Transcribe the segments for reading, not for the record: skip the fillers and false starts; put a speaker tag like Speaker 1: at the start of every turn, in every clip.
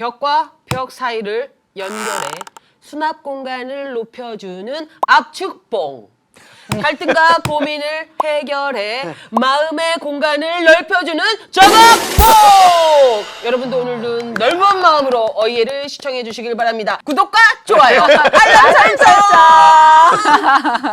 Speaker 1: 벽과 벽 사이를 연결해 수납 공간을 높여주는 압축봉. 갈등과 고민을 해결해 마음의 공간을 넓혀주는 저격봉! 여러분도 오늘은 넓은 마음으로 어이해를 시청해 주시길 바랍니다. 구독과 좋아요, 알람 설정!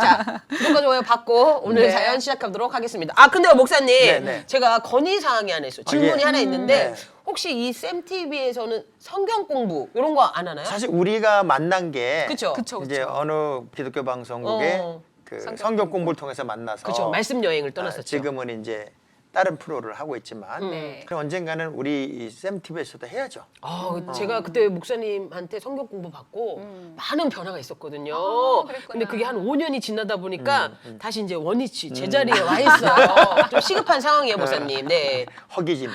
Speaker 1: 자, 구독과 좋아요 받고 오늘
Speaker 2: 네.
Speaker 1: 사연 시작하도록 하겠습니다. 아, 근데요, 목사님.
Speaker 2: 네.
Speaker 1: 제가 건의사항이 하나 있어요. 질문이
Speaker 2: 예.
Speaker 1: 하나 있는데
Speaker 2: 네.
Speaker 1: 혹시 이 쌤TV에서는 성경 공부 이런 거 안 하나요?
Speaker 2: 사실 우리가 만난 게
Speaker 1: 그쵸?
Speaker 2: 이제 어느 기독교 방송국의
Speaker 1: 어.
Speaker 2: 그 성경 공부를 통해서 만나서
Speaker 1: 그쵸, 말씀 여행을 떠났었죠.
Speaker 2: 지금은 이제 다른 프로를 하고 있지만
Speaker 3: 네.
Speaker 2: 그럼 언젠가는 우리 이 쌤TV에서도 해야죠.
Speaker 1: 제가 그때 목사님한테 성경 공부 받고 많은 변화가 있었거든요.
Speaker 3: 그랬구나.
Speaker 1: 근데 그게 한 5년이 지나다 보니까 다시 이제 원위치 제자리에 와 있어요. 좀 시급한 상황이에요, 목사님. 네.
Speaker 2: 허기짐.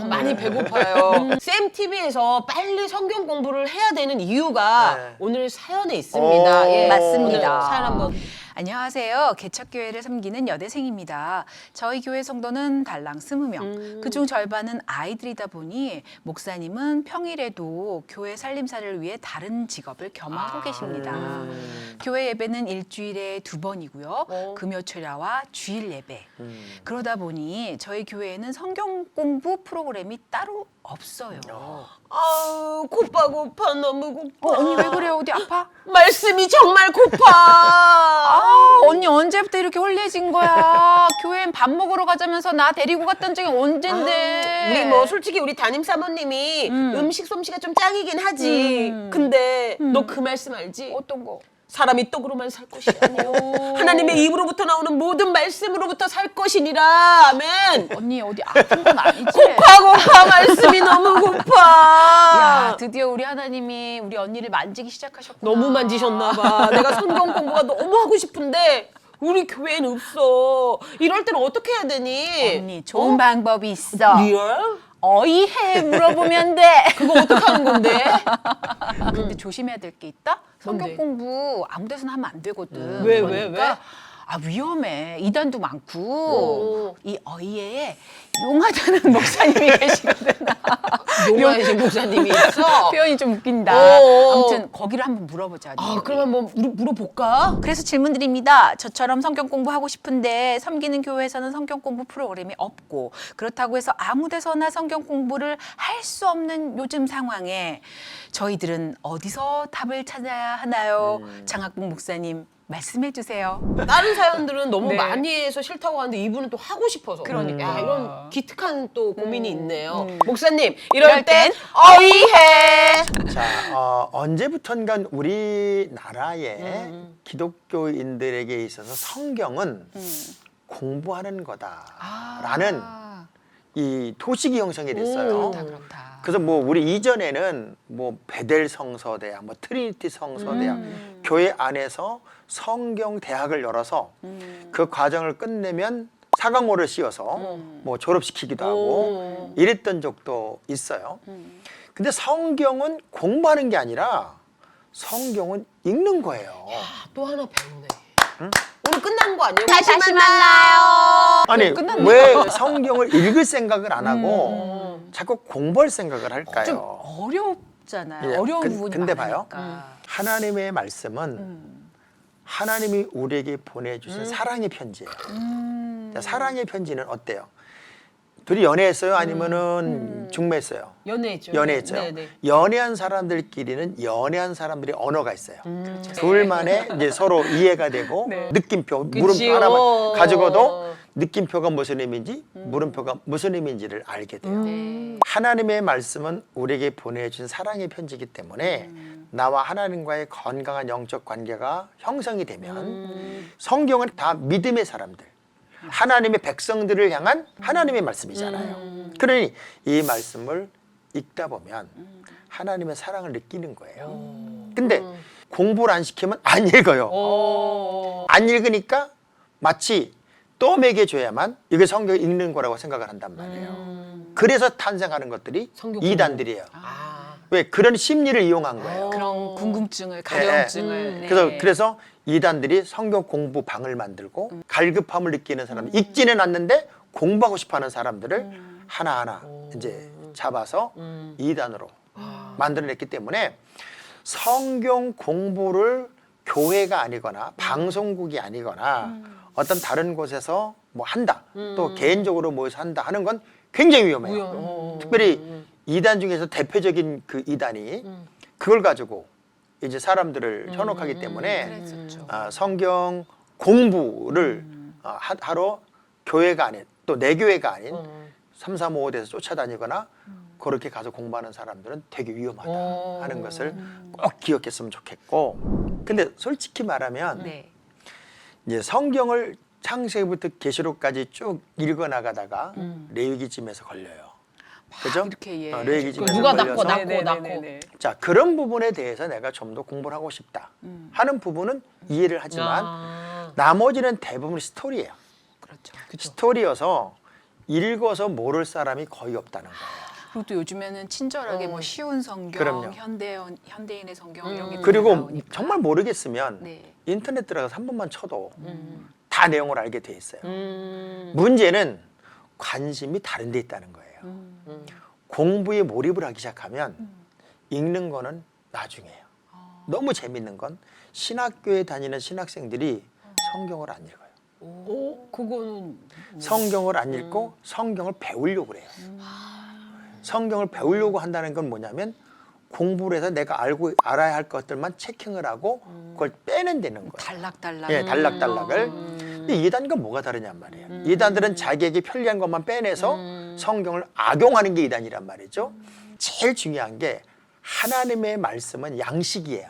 Speaker 1: 많이 배고파요. 쌤TV에서 빨리 성경 공부를 해야 되는 이유가
Speaker 2: 네.
Speaker 1: 오늘 사연에 있습니다.
Speaker 2: 오.
Speaker 1: 예,
Speaker 3: 맞습니다.
Speaker 1: 오늘 사연 한번.
Speaker 3: 안녕하세요. 개척교회를 섬기는 여대생입니다. 저희 교회 성도는 달랑 20명. 그중 절반은 아이들이다 보니 목사님은 평일에도 교회 살림살이를 위해 다른 직업을 겸하고 계십니다. 교회 예배는 일주일에 2번이고요. 금요철야와 주일 예배. 그러다 보니 저희 교회에는 성경 공부 프로그램이 따로 없어요.
Speaker 1: 아우, 고파, 너무 고파.
Speaker 3: 언니 왜 그래요? 어디 아파?
Speaker 1: 말씀이 정말 고파.
Speaker 3: 언니 언제부터 이렇게 홀리해진 거야? 교회엔 밥 먹으러 가자면서 나 데리고 갔던 적이 언젠데?
Speaker 1: 우리 뭐 솔직히 우리 담임 사모님이 음식 솜씨가 좀 짱이긴 하지. 근데 너 그 말씀 알지?
Speaker 3: 어떤 거?
Speaker 1: 사람이 떡으로만 살 것이 아니요. 하나님의 입으로부터 나오는 모든 말씀으로부터 살 것이니라. 아멘.
Speaker 3: 언니 어디 아픈 건 아니지?
Speaker 1: 고파 말씀이 너무 고파.
Speaker 3: 야, 드디어 우리 하나님이 우리 언니를 만지기 시작하셨구나.
Speaker 1: 너무 만지셨나 봐. 내가 성경 공부가 너무 하고 싶은데 우리 교회엔 없어. 이럴 때는 어떻게 해야 되니?
Speaker 3: 언니 좋은 방법이 있어.
Speaker 1: 리얼?
Speaker 3: 어이해 물어보면 돼.
Speaker 1: 그거 어떻게 하는 건데?
Speaker 3: 근데 조심해야 될 게 있다? 성경
Speaker 1: 뭔데?
Speaker 3: 공부 아무 데서나 하면 안 되거든.
Speaker 1: 왜?
Speaker 3: 아, 위험해. 이단도 많고. 이 어이해에 용하다는 목사님이 계시거든.
Speaker 1: 용화의 목사님이 있어.
Speaker 3: 표현이 좀 웃긴다.
Speaker 1: 오.
Speaker 3: 아무튼 거기를 한번 물어보자.
Speaker 1: 아, 그럼 한번 물어볼까?
Speaker 3: 그래서 질문 드립니다. 저처럼 성경 공부하고 싶은데 섬기는 교회에서는 성경 공부 프로그램이 없고 그렇다고 해서 아무 데서나 성경 공부를 할 수 없는 요즘 상황에 저희들은 어디서 답을 찾아야 하나요? 장학봉 목사님 말씀해 주세요.
Speaker 1: 다른 사연들은 너무
Speaker 3: 네.
Speaker 1: 많이 해서 싫다고 하는데 이분은 또 하고 싶어서.
Speaker 3: 그러니까.
Speaker 1: 야, 이런 기특한 또 고민이 있네요. 목사님, 이럴
Speaker 3: 이럴
Speaker 1: 땐
Speaker 3: 땐
Speaker 1: 어이해.
Speaker 2: 자, 언제부턴가 우리나라의 기독교인들에게 있어서 성경은 공부하는 거다라는 이 도식이 형성이 됐어요.
Speaker 3: 그렇다.
Speaker 2: 그래서 뭐 우리 이전에는 뭐 베델 성서대학, 뭐 트리니티 성서대학, 교회 안에서 성경 대학을 열어서 그 과정을 끝내면 사과모를 씌워서 뭐 졸업시키기도 하고 이랬던 적도 있어요. 근데 성경은 공부하는 게 아니라 성경은 읽는 거예요.
Speaker 1: 또 하나 배우네. 오늘 끝난 거 아니에요?
Speaker 3: 다시 만나요.
Speaker 2: 아니
Speaker 3: 끝났네.
Speaker 2: 왜 성경을 읽을 생각을 안 하고 자꾸 공부할 생각을 할까요?
Speaker 3: 좀 어렵잖아요.
Speaker 2: 예,
Speaker 3: 어려운
Speaker 2: 근-
Speaker 3: 부분이
Speaker 2: 근데
Speaker 3: 많으니까.
Speaker 2: 봐요. 하나님의 말씀은 하나님이 우리에게 보내주신 사랑의 편지예요. 자, 사랑의 편지는 어때요? 둘이 연애했어요? 아니면은 중매했어요?
Speaker 1: 연애했죠.
Speaker 2: 연애했죠.
Speaker 1: 네네.
Speaker 2: 연애한 사람들끼리는 연애한 사람들이 언어가 있어요. 둘만의 이제 서로 이해가 되고 느낌표,
Speaker 1: 그치,
Speaker 2: 물음표 하나만
Speaker 1: 어.
Speaker 2: 가지고도 느낌표가 무슨 의미인지 물음표가 무슨 의미인지를 알게 돼요. 하나님의 말씀은 우리에게 보내준 사랑의 편지이기 때문에 나와 하나님과의 건강한 영적 관계가 형성이 되면 성경은 다 믿음의 사람들, 하나님의 백성들을 향한 하나님의 말씀이잖아요. 그러니 이 말씀을 읽다 보면 하나님의 사랑을 느끼는 거예요. 근데 공부를 안 시키면 안 읽어요. 안 읽으니까 마치 또 먹여줘야만 이게 성경을 읽는 거라고 생각을 한단 말이에요. 그래서 탄생하는 것들이
Speaker 1: 성경
Speaker 2: 이단들이에요.
Speaker 1: 아.
Speaker 2: 왜? 그런 심리를 이용한 거예요.
Speaker 3: 그런 궁금증을, 가려움증을. 네.
Speaker 2: 그래서 이단들이 성경 공부 방을 만들고 갈급함을 느끼는 사람, 읽지는 않는데 공부하고 싶어하는 사람들을 하나하나 이제 잡아서 이단으로 만들어냈기 때문에 성경 공부를 교회가 아니거나 방송국이 아니거나 어떤 다른 곳에서 뭐 한다 또 개인적으로 모여서 한다 하는 건 굉장히 위험해요. 특별히 이단 중에서 대표적인 그 이단이 그걸 가지고 이제 사람들을 현혹하기 때문에
Speaker 3: 그랬었죠.
Speaker 2: 성경 공부를 하러 교회가 아닌 또 내 교회가 아닌 335호대에서 쫓아다니거나 그렇게 가서 공부하는 사람들은 되게 위험하다 하는 것을 꼭 기억했으면 좋겠고, 근데 솔직히 말하면
Speaker 3: 네.
Speaker 2: 이제 성경을 창세기부터 계시록까지 쭉 읽어 나가다가 레위기쯤에서 걸려요. 그죠?
Speaker 3: 이렇게 예.
Speaker 2: 레위기쯤에서
Speaker 1: 누가 낳고
Speaker 2: 걸려서
Speaker 1: 낳고
Speaker 2: 자, 그런 부분에 대해서 내가 좀 더 공부를 하고 싶다 하는 부분은 이해를 하지만 나머지는 대부분 스토리예요.
Speaker 3: 그렇죠.
Speaker 2: 스토리여서 읽어서 모를 사람이 거의 없다는 거예요.
Speaker 3: 그리고 또 요즘에는 친절하게 뭐 쉬운 성경,
Speaker 2: 그럼요.
Speaker 3: 현대인의 성경 이런 게
Speaker 2: 그리고
Speaker 3: 나오니까.
Speaker 2: 정말 모르겠으면
Speaker 3: 네.
Speaker 2: 인터넷 들어가서 한 번만 쳐도 다 내용을 알게 돼 있어요.
Speaker 1: 음.
Speaker 2: 문제는 관심이 다른 데 있다는 거예요. 공부에 몰입을 하기 시작하면 읽는 거는 나중이에요. 너무 재밌는 건 신학교에 다니는 신학생들이 성경을 안 읽어요.
Speaker 1: 그거는
Speaker 2: 성경을 안 읽고 성경을 배우려고 그래요. 성경을 배우려고 한다는 건 뭐냐면 공부를 해서 내가 알아야 할 것들만 체킹을 하고 그걸 빼낸다는 거예요.
Speaker 3: 단락단락.
Speaker 2: 예, 단락단락을. 근데 이단과 뭐가 다르냔 말이에요. 이단들은 자기에게 편리한 것만 빼내서 성경을 악용하는 게 이단이란 말이죠. 제일 중요한 게 하나님의 말씀은 양식이에요.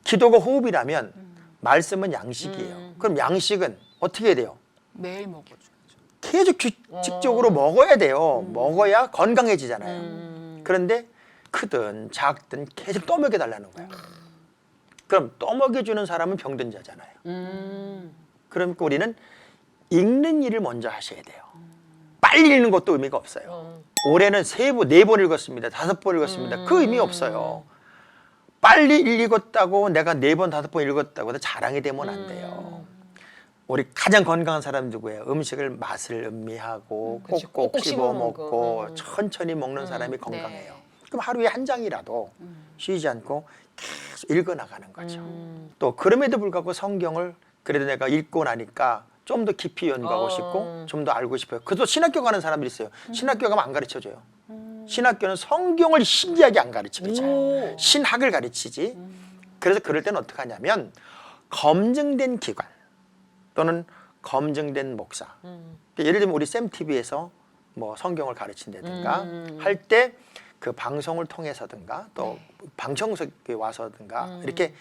Speaker 2: 기도가 호흡이라면 말씀은 양식이에요. 그럼 양식은 어떻게 해야 돼요?
Speaker 3: 매일 먹어줘.
Speaker 2: 계속 규칙적으로 먹어야 돼요. 먹어야 건강해지잖아요. 그런데 크든 작든 계속 떠먹여 달라는 거예요. 그럼 떠먹여주는 사람은 병든 자잖아요. 그러니까 우리는 읽는 일을 먼저 하셔야 돼요. 빨리 읽는 것도 의미가 없어요. 올해는 3번, 4번 읽었습니다. 5번 읽었습니다. 그 의미 없어요. 빨리 읽었다고 내가 4번, 5번 읽었다고 자랑이 되면 안 돼요. 우리 가장 건강한 사람 누구예요? 음식을 맛을 음미하고
Speaker 1: 그치,
Speaker 2: 꼭꼭
Speaker 1: 꼭꼭
Speaker 2: 씹어
Speaker 1: 씹어
Speaker 2: 먹고
Speaker 1: 먹고.
Speaker 2: 천천히 먹는 사람이 건강해요.
Speaker 3: 네.
Speaker 2: 그럼 하루에 한 장이라도 쉬지 않고 계속 읽어 나가는 거죠. 또 그럼에도 불구하고 성경을 그래도 내가 읽고 나니까 좀 더 깊이 연구하고 싶고 좀 더 알고 싶어요. 그래서 신학교 가는 사람들이 있어요. 신학교 가면 안 가르쳐줘요. 신학교는 성경을 신기하게 안 가르치죠. 신학을 가르치지. 그래서 그럴 때는 어떻게 하냐면 검증된 기관 또는 검증된 목사. 예를 들면 우리 쌤TV에서 뭐 성경을 가르친다든가 할 때 그 방송을 통해서든가 또 방청석에 와서든가 이렇게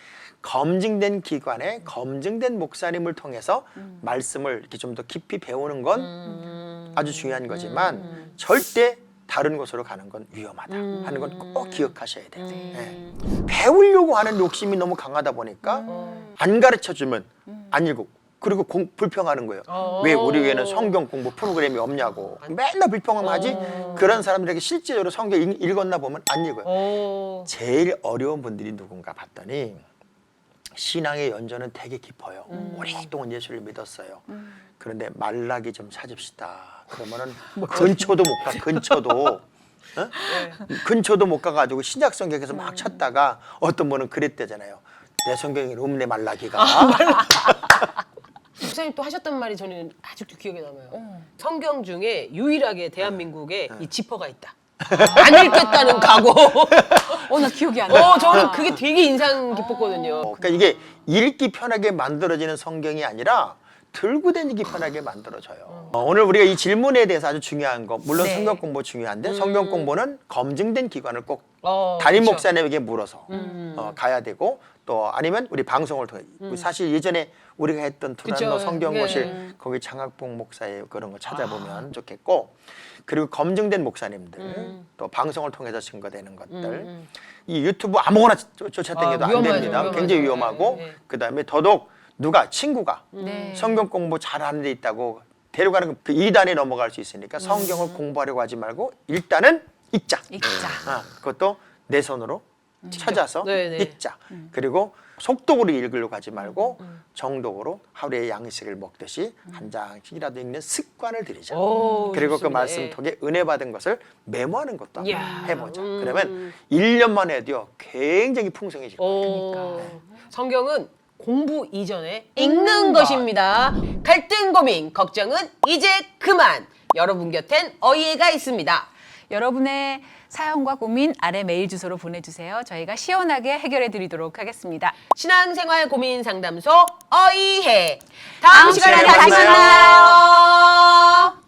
Speaker 2: 검증된 기관에 검증된 목사님을 통해서 말씀을 이렇게 좀 더 깊이 배우는 건 아주 중요한 거지만 절대 다른 곳으로 가는 건 위험하다 하는 건 꼭 기억하셔야 돼요. 예. 배우려고 하는 욕심이 너무 강하다 보니까 안 가르쳐주면 안 읽고 그리고 불평하는 거예요. 왜 우리 교회는 성경 공부 프로그램이 없냐고 맨날 불평만 하지. 그런 사람들에게 실제적으로 성경 읽었나 보면 안 읽어요. 제일 어려운 분들이 누군가 봤더니 신앙의 연전은 되게 깊어요. 오랫동안 예수를 믿었어요. 그런데 말라기 좀 찾읍시다. 그러면은 근처도 못 가. 근처도. 어? 근처도 못 가가지고 신약 성경에서 막 찾다가 어떤 분은 그랬대잖아요. 내 성경에 없네 말라기가.
Speaker 1: 목사님 또 하셨던 말이 저는 아직도 기억에 남아요. 성경 중에 유일하게 대한민국에 이 지퍼가 있다. 안 읽겠다는 각오.
Speaker 3: 나 기억이 안 나.
Speaker 1: 저는 그게 되게 인상 깊었거든요.
Speaker 2: 그러니까 이게 읽기 편하게 만들어지는 성경이 아니라 들고 다니기 편하게 만들어져요. 오늘 우리가 이 질문에 대해서 아주 중요한 거, 물론
Speaker 3: 네.
Speaker 2: 성경 공부 중요한데 성경 공부는 검증된 기관을 꼭
Speaker 1: 그쵸.
Speaker 2: 담임 목사님에게 물어서 가야 되고 또 아니면 우리 방송을 통해 사실 예전에 우리가 했던 두란노
Speaker 1: 그쵸.
Speaker 2: 성경고실
Speaker 1: 네.
Speaker 2: 거기 장학봉 목사의 그런 거 찾아보면 좋겠고 그리고 검증된 목사님들 또 방송을 통해서 증거되는 것들 이 유튜브 아무거나 쫓아다녀도 안
Speaker 1: 위험하죠,
Speaker 2: 됩니다.
Speaker 1: 위험하죠.
Speaker 2: 굉장히 위험하고
Speaker 1: 네, 네.
Speaker 2: 그다음에 더더욱 누가 친구가
Speaker 3: 네.
Speaker 2: 성경 공부 잘하는 데 있다고 데려가는 그 이단에 넘어갈 수 있으니까 성경을 공부하려고 하지 말고 일단은 읽자.
Speaker 3: 읽자.
Speaker 2: 그것도 내 손으로 찾아서
Speaker 1: 네네.
Speaker 2: 읽자. 그리고 속독으로 읽으려고 하지 말고 정독으로 하루에 양식을 먹듯이 한 장씩이라도 읽는 습관을 들이자.
Speaker 1: 오,
Speaker 2: 그리고 그
Speaker 1: 좋습니다.
Speaker 2: 말씀 통해 은혜 받은 것을 메모하는 것도 한번
Speaker 1: 이야.
Speaker 2: 해보자. 그러면 1년만 해도요 굉장히 풍성해질 거예요.
Speaker 1: 오, 성경은 공부 이전에 읽는 것입니다. 갈등, 고민, 걱정은 이제 그만. 여러분 곁엔 어이해가 있습니다.
Speaker 3: 여러분의 사연과 고민 아래 메일 주소로 보내주세요. 저희가 시원하게 해결해 드리도록 하겠습니다.
Speaker 1: 신앙생활 고민 상담소 어이해. 다음
Speaker 3: 다음
Speaker 1: 시간에
Speaker 3: 시간에
Speaker 1: 다시
Speaker 3: 다시
Speaker 1: 만나요.